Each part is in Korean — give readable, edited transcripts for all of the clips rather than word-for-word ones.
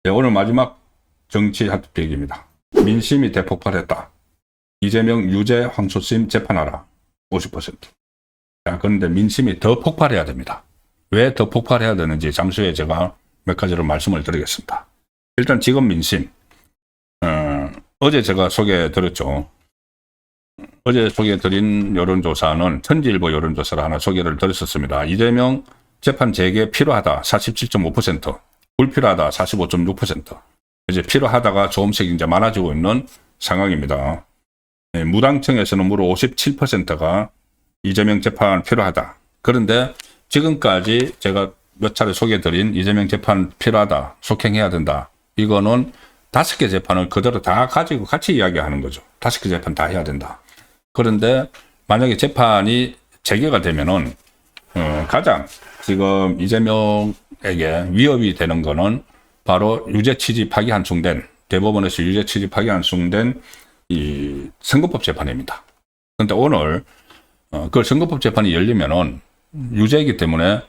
네, 오늘 마지막 정치 핫토픽 얘기입니다. 민심이 대폭발했다. 이재명 유죄 항소심 재판하라. 50%. 자, 그런데 민심이 더 폭발해야 됩니다. 왜 더 폭발해야 되는지 잠시 후에 제가 몇 가지로 말씀을 드리겠습니다. 일단 지금 민심. 어제 제가 소개해드렸죠. 어제 소개해드린 여론조사는 천지일보 여론조사를 하나 소개를 드렸었습니다. 이재명 재판 재개 필요하다 47.5%, 불필요하다 45.6%. 이제 필요하다가 조금씩 이제 많아지고 있는 상황입니다. 네, 무당층에서는 무려 57%가 이재명 재판 필요하다. 그런데 지금까지 제가 몇 차례 소개해드린 이재명 재판 필요하다, 속행해야 된다. 이거는 5개 재판을 그대로 다 가지고 같이 이야기하는 거죠. 5개 재판 다 해야 된다. 그런데 만약에 재판이 재개가 되면은 가장 지금 이재명에게 위협이 되는 거는 바로 유죄 취지 파기환송된, 대법원에서 유죄 취지 파기환송된 이 선거법 재판입니다. 그런데 오늘 그 선거법 재판이 열리면은 유죄이기 때문에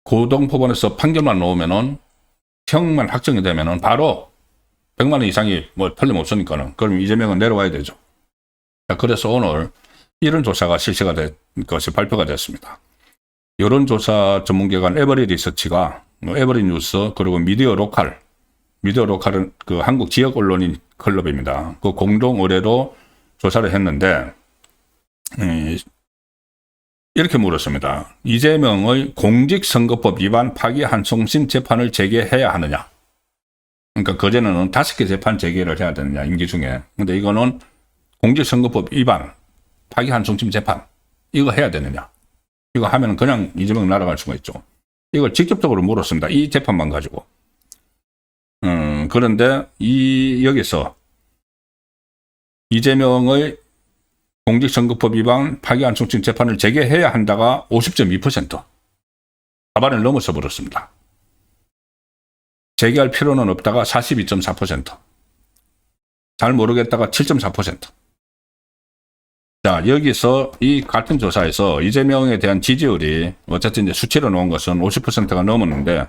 고등법원에서 판결만 나오면은 형만 확정이 되면은 바로 100만 원 이상이 뭐 틀림없으니까는 그럼 이재명은 내려와야 되죠. 자, 그래서 오늘 여론조사가 실시가 된 것이 발표가 됐습니다. 여론조사 전문기관 에버리 리서치가 에버리 뉴스 그리고 미디어 로컬은 그 한국 지역 언론인 클럽입니다. 그 공동 의뢰로 조사를 했는데 이렇게 물었습니다. 이재명의 공직선거법 위반 파기환송심 재판을 재개해야 하느냐? 그러니까 그전에는 5개 재판 재개를 해야 되느냐, 임기 중에. 근데 이거는 공직선거법 위반 파기환송심 재판 이거 해야 되느냐? 이거 하면 그냥 이재명 날아갈 수가 있죠. 이걸 직접적으로 물었습니다. 이 재판만 가지고. 그런데 여기서 이재명의 공직선거법 위반 파기환송심 재판을 재개해야 한다가 50.2%. 과반을 넘어서 버렸습니다. 재개할 필요는 없다가 42.4%. 잘 모르겠다가 7.4%. 자, 여기서 이 같은 조사에서 이재명에 대한 지지율이 어쨌든 이제 수치로 놓은 것은 50%가 넘었는데,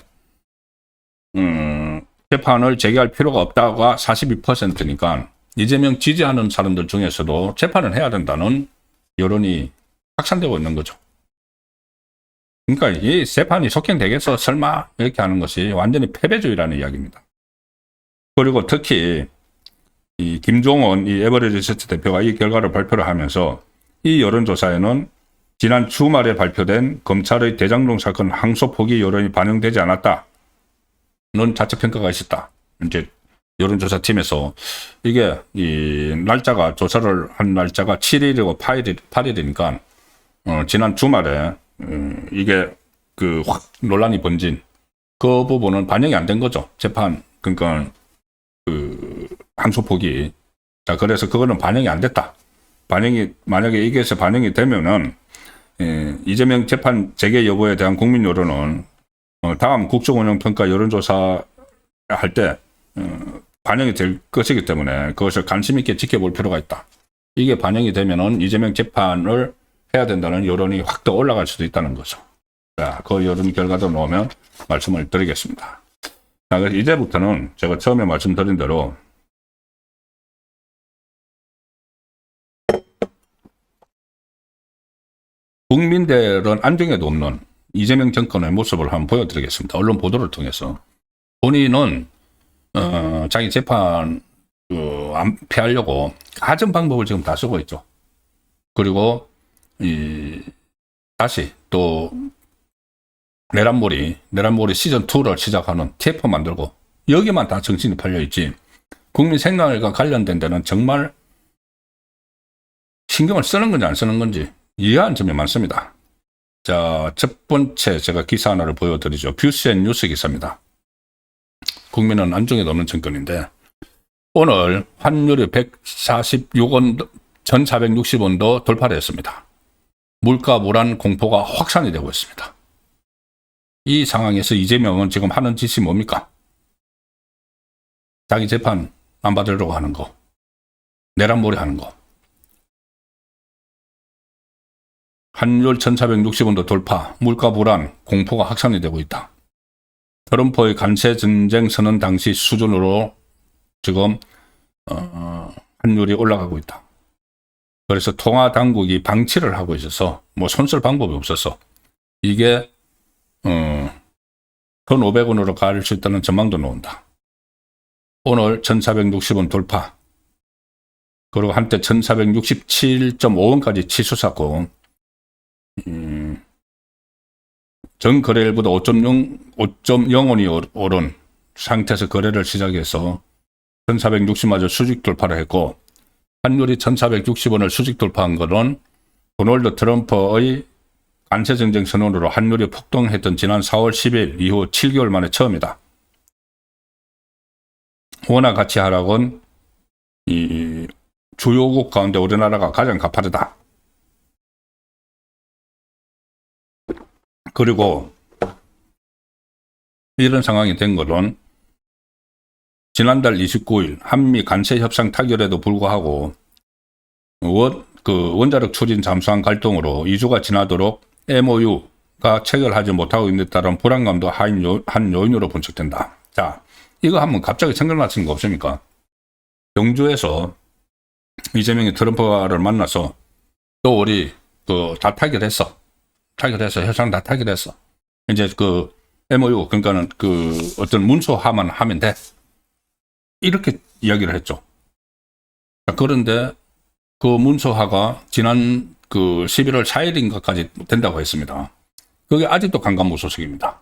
재판을 재개할 필요가 없다가 42%니까 이재명 지지하는 사람들 중에서도 재판을 해야 된다는 여론이 확산되고 있는 거죠. 그러니까 이 재판이 속행되겠어 설마 이렇게 하는 것이 완전히 패배주의라는 이야기입니다. 그리고 특히 이 김종원 이 에버리 리서치 대표가 이 결과를 발표를 하면서 이 여론조사에는 지난 주말에 발표된 검찰의 대장동 사건 항소 포기 여론이 반영되지 않았다는 자체평가가 있었다. 이제 여론조사 팀에서 이게 이 날짜가 조사를 한 날짜가 7일이고 8일이니까 지난 주말에 이게 그 확 논란이 번진 그 부분은 반영이 안 된 거죠. 재판 그러니까 그 항소 포기. 자, 그래서 그거는 반영이 안 됐다. 만약에 이게서 반영이 되면은 이재명 재판 재개 여부에 대한 국민 여론은 다음 국정운영평가 여론조사 할 때 반영이 될 것이기 때문에 그것을 관심 있게 지켜볼 필요가 있다. 이게 반영이 되면은 이재명 재판을 해야 된다는 여론이 확 더 올라갈 수도 있다는 거죠. 자, 그 여론 결과도 나오면 말씀을 드리겠습니다. 자, 그래서 이제부터는 제가 처음에 말씀드린 대로 국민들은 안중에도 없는 이재명 정권의 모습을 한번 보여드리겠습니다. 언론 보도를 통해서. 본인은 자기 재판 안 피하려고 가진 방법을 지금 다 쓰고 있죠. 그리고 다시 또 내란몰이 시즌2를 시작하는 TF 만들고 여기만 다 정신이 팔려있지 국민 생각과 관련된 데는 정말 신경을 쓰는 건지 안 쓰는 건지 이해한 점이 많습니다. 자, 첫 번째 제가 기사 하나를 보여드리죠. 뷰스앤뉴스 기사입니다. 국민은 안중에도 없는 정권인데 오늘 환율이 146원, 1460원도 돌파를 했습니다. 물가 불안 공포가 확산이 되고 있습니다. 이 상황에서 이재명은 지금 하는 짓이 뭡니까? 자기 재판 안 받으려고 하는 거, 내란몰이 하는 거. 환율 1460원도 돌파, 물가 불안, 공포가 확산이 되고 있다. 트럼프의 관세 전쟁 선언 당시 수준으로 지금 환율이 올라가고 있다. 그래서 통화 당국이 방치를 하고 있어서 뭐 손쓸 방법이 없었어. 이게 1,500원으로 갈 수 있다는 전망도 나온다. 오늘 1,460원 돌파. 그리고 한때 1,467.5원까지 치솟았고 전 거래일보다 5.0원이 오른 상태에서 거래를 시작해서 1,460마저 수직 돌파를 했고 환율이 1,460원을 수직 돌파한 것은 도널드 트럼프의 관세 정쟁 선언으로 환율이 폭등했던 지난 4월 10일 이후 7개월 만에 처음이다. 원화 가치 하락은 이 주요국 가운데 우리나라가 가장 가파르다. 그리고 이런 상황이 된 것은 지난달 29일 한미 관세 협상 타결에도 불구하고 원자력 추진 잠수함 갈등으로 2주가 지나도록 MOU가 체결하지 못하고 있는 데 따른 불안감도 한 요인으로 분석된다. 자, 이거 한번 갑자기 생각나시는 거 없습니까? 경주에서 이재명이 트럼프를 만나서 또 우리 다 타결해서 협상 다 타결했어. 이제 MOU 그러니까는 어떤 문서화만 하면 돼. 이렇게 이야기를 했죠. 그런데 그 문서화가 지난 11월 4일인가까지 된다고 했습니다. 그게 아직도 강간무소식입니다.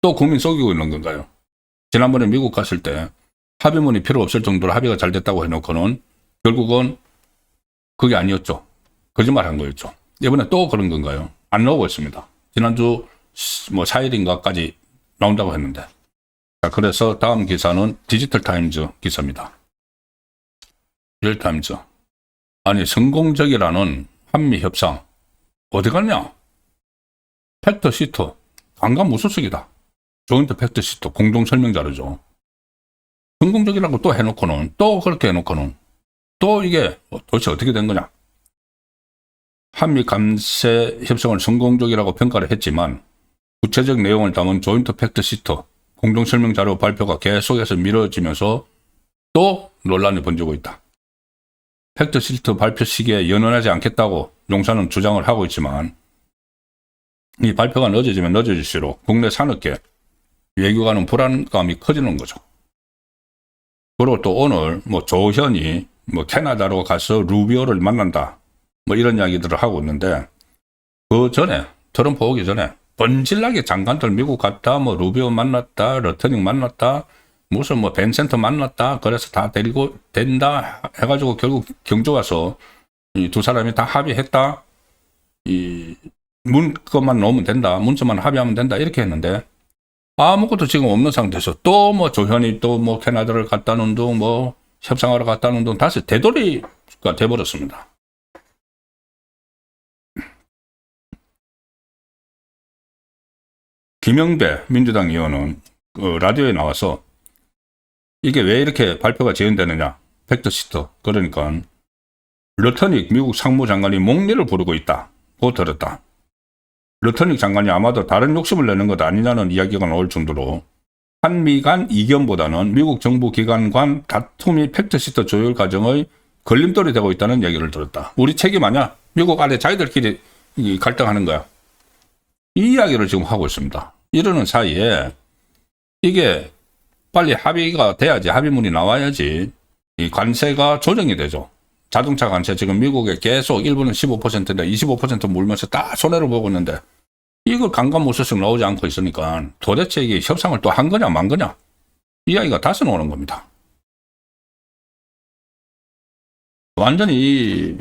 또 국민 속이고 있는 건가요? 지난번에 미국 갔을 때 합의문이 필요 없을 정도로 합의가 잘 됐다고 해놓고는 결국은 그게 아니었죠. 거짓말 한 거였죠. 이번에 또 그런 건가요? 안 나오고 있습니다. 지난주 4일인가까지 나온다고 했는데. 자, 그래서 다음 기사는 디지털타임즈 기사입니다. 디지털타임즈. 아니, 성공적이라는 한미 협상 어디 갔냐? 팩트시트 강간무소식이다. 조인트 팩트시트 공동 설명 자료죠. 성공적이라고 또 해놓고는 또 그렇게 해놓고는 또 이게 도대체 어떻게 된 거냐? 한미 관세 협상을 성공적이라고 평가를 했지만 구체적 내용을 담은 조인트 팩트시트 공동 설명 자료 발표가 계속해서 미뤄지면서 또 논란이 번지고 있다. 팩트시트 발표 시기에 연연하지 않겠다고 용사는 주장을 하고 있지만 이 발표가 늦어지면 늦어질수록 국내 산업계 외교관은 불안감이 커지는 거죠. 그리고 또 오늘 조현이 캐나다로 가서 루비오를 만난다 이런 이야기들을 하고 있는데 그 전에 트럼프 오기 전에 번질나게 장관들 미국 갔다 루비오 만났다 러터닝 만났다 무슨 벤센터 만났다 그래서 다 데리고 된다 해가지고 결국 경주 와서 이 두 사람이 다 합의했다 이 문건만 넣으면 된다 문서만 합의하면 된다 이렇게 했는데 아무것도 지금 없는 상태에서 또 조현이 또 캐나다를 갔다는 둥 협상하러 갔다는 둥 다시 되돌이가 돼버렸습니다. 김영배 민주당 의원은 라디오에 나와서 이게 왜 이렇게 발표가 지연되느냐 팩트시트 그러니까 러터닉 미국 상무장관이 목리를 부르고 있다고 들었다. 러터닉 장관이 아마도 다른 욕심을 내는 것 아니냐는 이야기가 나올 정도로 한미 간 이견보다는 미국 정부 기관 간 다툼이 팩트시트 조율 과정의 걸림돌이 되고 있다는 얘기를 들었다. 우리 책임 아니야? 미국 안에 자기들끼리 갈등하는 거야. 이 이야기를 지금 하고 있습니다. 이러는 사이에 이게 빨리 합의가 돼야지 합의문이 나와야지 이 관세가 조정이 되죠. 자동차 관세 지금 미국에 계속 일부는 15%인데 25% 물면서 다 손해를 보고 있는데 이걸 강간무소식 나오지 않고 있으니까 도대체 이게 협상을 또 한 거냐 만 거냐 이 이야기가 다시 나오는 겁니다. 완전히 이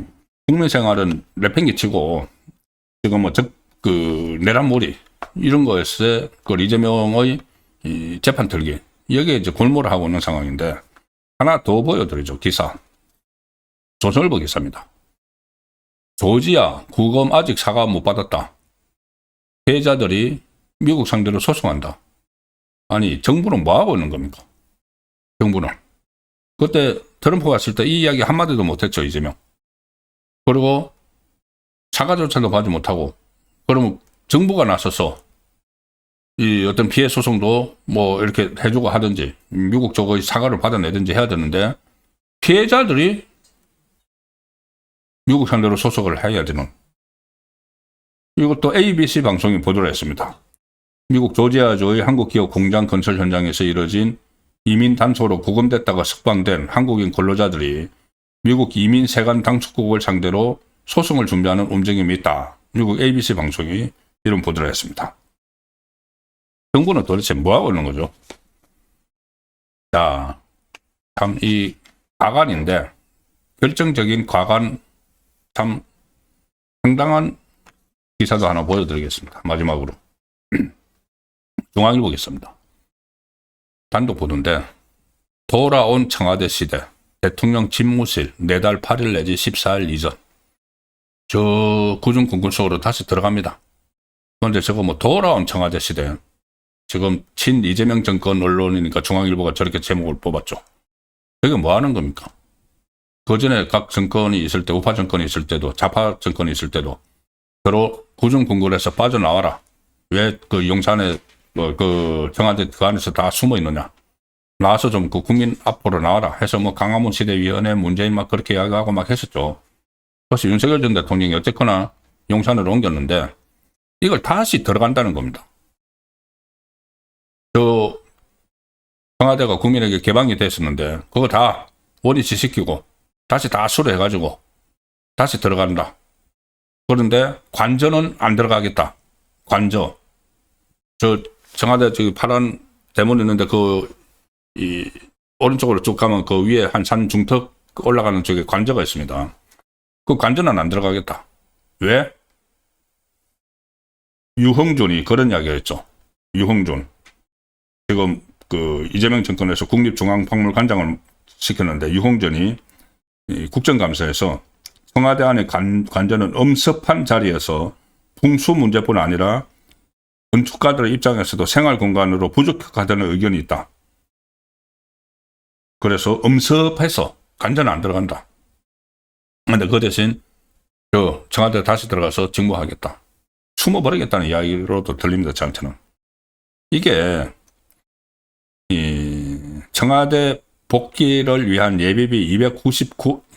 국민 생활은 내팽개 치고 지금 내란몰이 이런 거에서 이재명의 이 재판 틀기 여기에 이제 골몰을 하고 있는 상황인데 하나 더 보여드리죠. 기사. 조선일보 기사입니다. 조지아 구검 아직 사과 못 받았다. 피해자들이 미국 상대로 소송한다. 아니 정부는 뭐 하고 있는 겁니까? 정부는. 그때 트럼프 갔을 때 이 이야기 한마디도 못했죠. 이재명. 그리고 사과조차도 받지 못하고, 그러면 정부가 나서서 이 어떤 피해 소송도 뭐 이렇게 해주고 하든지, 미국 쪽의 사과를 받아내든지 해야 되는데, 피해자들이 미국 상대로 소송을 해야 되는. 이것도 ABC 방송이 보도를 했습니다. 미국 조지아주의 한국 기업 공장 건설 현장에서 이뤄진 이민 단소로 구금됐다가 석방된 한국인 근로자들이 미국 이민 세관 당국국을 상대로 소송을 준비하는 움직임이 있다. 미국 ABC 방송이 이런 보도를 했습니다. 정부는 도대체 뭐하고 있는 거죠? 자, 참 이 과관인데, 결정적인 과관, 참 상당한 기사도 하나 보여드리겠습니다. 마지막으로. 중앙일보겠습니다. 단독 보도인데, 돌아온 청와대 시대, 대통령 집무실 4달 8일 내지 14일 이전. 저 구중 궁굴 속으로 다시 들어갑니다. 그런데 저거 뭐 돌아온 청와대 시대. 지금 친 이재명 정권 언론이니까 중앙일보가 저렇게 제목을 뽑았죠. 이게 뭐 하는 겁니까? 그 전에 각 정권이 있을 때, 우파 정권이 있을 때도, 좌파 정권이 있을 때도 서로 구중 궁굴에서 빠져나와라. 왜 그 용산에 그 청와대 그 안에서 다 숨어 있느냐. 나와서 좀 그 국민 앞으로 나와라 해서 뭐 강화문 시대위원회 문재인 막 그렇게 이야기하고 막 했었죠. 그래서 윤석열 전 대통령이 어쨌거나 용산으로 옮겼는데 이걸 다시 들어간다는 겁니다. 저 청와대가 국민에게 개방이 됐었는데 그거 다 원위치시키고 다시 다 수료해가지고 다시 들어간다. 그런데 관저는 안 들어가겠다. 관저. 저 청와대 저기 파란 대문 있는데 이 오른쪽으로 쭉 가면 그 위에 한 산 중턱 올라가는 쪽에 관저가 있습니다. 그 관저는 안 들어가겠다. 왜? 유흥준이 그런 이야기가 있죠. 유흥준. 지금 그 이재명 정권에서 국립중앙박물관장을 시켰는데 유흥준이 국정감사에서 청와대 안의 관저는 엄습한 자리에서 풍수 문제뿐 아니라 건축가들의 입장에서도 생활 공간으로 부적합하다는 의견이 있다. 그래서 엄습해서 관저는 안 들어간다. 그런데 그 대신 저 청와대 다시 들어가서 직무하겠다. 숨어버리겠다는 이야기로도 들립니다. 저한테는. 이게 이 청와대 복귀를 위한 예비비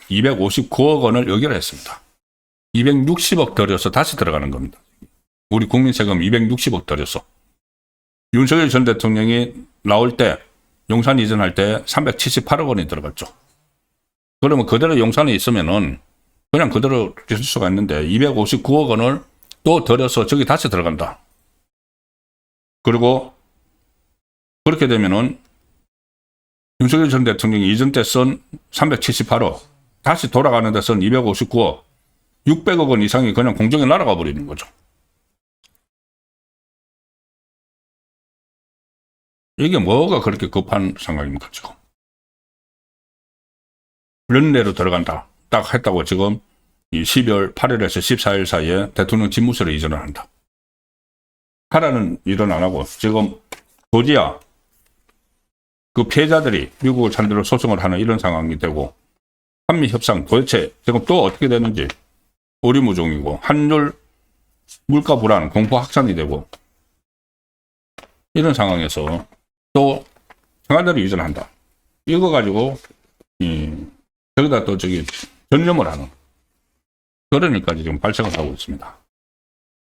259억 원을 의결했습니다. 260억 들여서 다시 들어가는 겁니다. 우리 국민 세금 260억 들여서. 윤석열 전 대통령이 나올 때 용산 이전할 때 378억 원이 들어갔죠. 그러면 그대로 용산에 있으면은 그냥 그대로 있을 수가 있는데 259억 원을 또 들여서 저기 다시 들어간다. 그리고 그렇게 되면은 윤석열 전 대통령이 이전 때 쓴 378억 다시 돌아가는 데 쓴 259억 600억 원 이상이 그냥 공중에 날아가 버리는 거죠. 이게 뭐가 그렇게 급한 상황입니까, 지금? 런내로 들어간다. 딱 했다고 지금 이 12월 8일에서 14일 사이에 대통령 집무실에 이전을 한다. 하라는 일은 안 하고 지금 조지아 그 피해자들이 미국을 상대로 소송을 하는 이런 상황이 되고 한미 협상 도대체 지금 또 어떻게 되는지 오리무중이고 환율 물가 불안 공포 확산이 되고 이런 상황에서 또 청와대를 이전한다. 이거 가지고 저기다 또 전념을 하는 그런 일까지 지금 발생을 하고 있습니다.